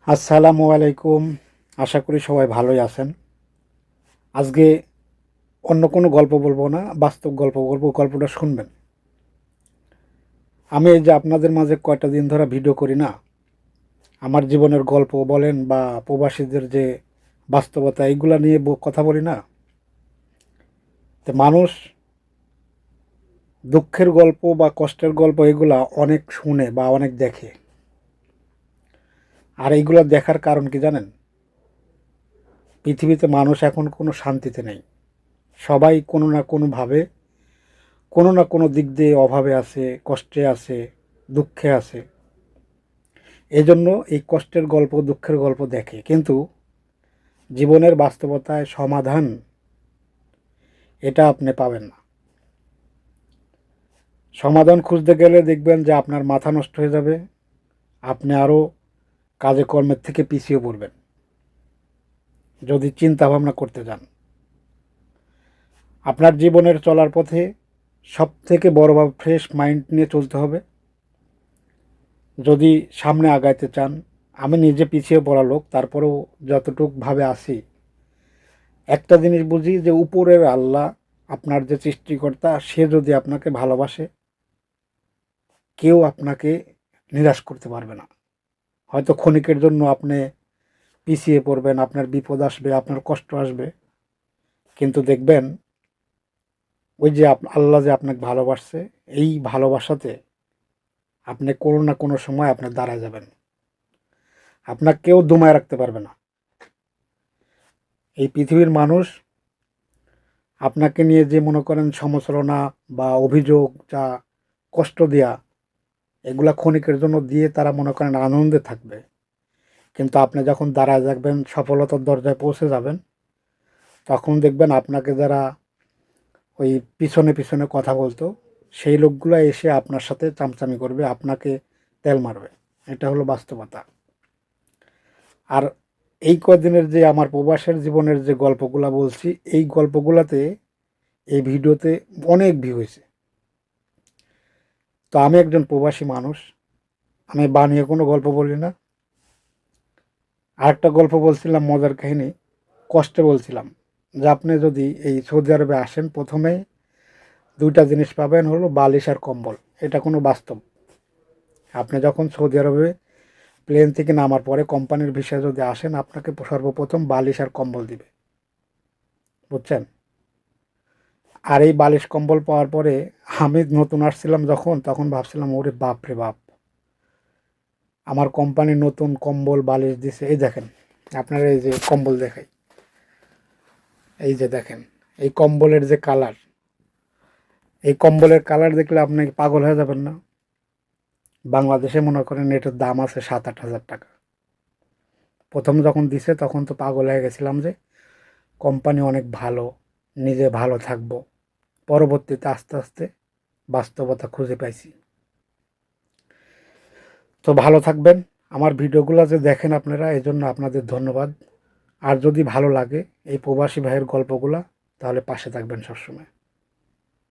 আসসালামু আলাইকুম। আশা করি সবাই ভালোই আছেন। আজকে অন্য কোনো গল্প বলবো না, বাস্তব গল্প বলবো। গল্পটা শুনবেন। আমি এই যে আপনাদের মাঝে কয়টা দিন ধরে ভিডিও করি না, আমার জীবনের গল্প বলেন বা প্রবাসীদের যে বাস্তবতা, এইগুলা নিয়ে কথা বলি না। তো মানুষ দুঃখের গল্প বা কষ্টের গল্প এগুলা অনেক শুনে বা অনেক দেখে। আর এইগুলা দেখার কারণ কি জানেন? পৃথিবীতে মানুষ এখন কোনো শান্তিতে নেই। সবাই কোনো না কোনোভাবে কোনো না কোনো দিক দিয়ে অভাবে আছে, কষ্টে আছে, দুঃখে আছে। এজন্য এই কষ্টের গল্প, দুঃখের গল্প দেখে। কিন্তু জীবনের বাস্তবতায় সমাধান এটা আপনি পাবেন না। সমাধান খুঁজতে গেলে দেখবেন যে আপনার মাথা নষ্ট হয়ে যাবে। আপনি আরও কাজে কর্মের থেকে পিছিয়ে পড়বেন যদি চিন্তা ভাবনা করতে যান। আপনার জীবনের চলার পথে সবথেকে বড়ভাবে ফ্রেশ মাইন্ড নিয়ে চলতে হবে যদি সামনে আগাইতে চান। আমি নিজে পিছিয়ে পড়া লোক, তারপরেও যতটুক ভাবে আসি, একটা জিনিস বুঝি যে উপরের আল্লাহ, আপনার যে সৃষ্টিকর্তা, সে যদি আপনাকে ভালোবাসে, কেউ আপনাকে নিরাশ করতে পারবে না। হয়তো ক্ষণিকের জন্য আপনি পিছিয়ে পড়বেন, আপনার বিপদ আসবে, আপনার কষ্ট আসবে, কিন্তু দেখবেন ওই যে আল্লাহ যে আপনাকে ভালোবাসছে, এই ভালোবাসাতে আপনি কোনো না কোনো সময় আপনি দাঁড়ায় যাবেন। আপনাকে কেউ দমায় রাখতে পারবে না। এই পৃথিবীর মানুষ আপনাকে নিয়ে যে মনে করেন সমালোচনা বা অভিযোগ, যা কষ্ট দেয়া, এগুলা ক্ষণিকের জন্য দিয়ে তারা মনে করেন আনন্দে থাকবে। কিন্তু আপনি যখন দাঁড়ায় থাকবেন, সফলতার দরজায় পৌঁছে যাবেন, তখন দেখবেন আপনাকে যারা ওই পিছনে পিছনে কথা বলতো, সেই লোকগুলো এসে আপনার সাথে চামচামি করবে, আপনাকে তেল মারবে। এটা হলো বাস্তবতা। আর এই কদিনের যে আমার প্রবাসের জীবনের যে গল্পগুলা বলছি, এই গল্পগুলাতে, এই ভিডিওতে অনেক ভিউ হয়েছে। তো আমি একজন প্রবাসী মানুষ, আমি বানিয়ে কোনো গল্প বলি না। আরেকটা গল্প বলছিলাম, মজার কাহিনী, কষ্টে বলছিলাম যে আপনি যদি এই সৌদি আরবে আসেন, প্রথমে দুইটা জিনিস পাবেন, হলো বালিশ আর কম্বল। এটা কোনো বাস্তব। আপনি যখন সৌদি আরবে প্লেন থেকে নামার পরে কোম্পানির ভিসায় যদি আসেন, আপনাকে সর্বপ্রথম বালিশ আর কম্বল দিবে, বুঝছেন? আর এই বালিশ কম্বল পাওয়ার পরে আমি নতুন আসছিলাম যখন, তখন ভাবছিলাম ওরে বাপ রে বাপ, আমার কোম্পানি নতুন কম্বল বালিশ দিছে। এই দেখেন, আপনারা এই যে কম্বল দেখাই, এই যে দেখেন, এই কম্বলের যে কালার, এই কম্বলের কালার দেখলে আপনি পাগল হয়ে যাবেন না? বাংলাদেশে মনে করেন এটার দাম আছে 7-8 হাজার টাকা। প্রথম যখন দিছে তখন তো পাগল হয়ে গেছিলাম যে কোম্পানি অনেক ভালো, নিজে ভালো থাকবো। পরবর্তীতে আস্তে আস্তে বাস্তবতা খুঁজে পাইছি। তো ভালো থাকবেন। আমার ভিডিওগুলো যে দেখেন আপনারা, এই জন্য আপনাদের ধন্যবাদ। আর যদি ভালো লাগে এই প্রবাসী ভাইয়ের গল্পগুলা, তাহলে পাশে থাকবেন সবসময়।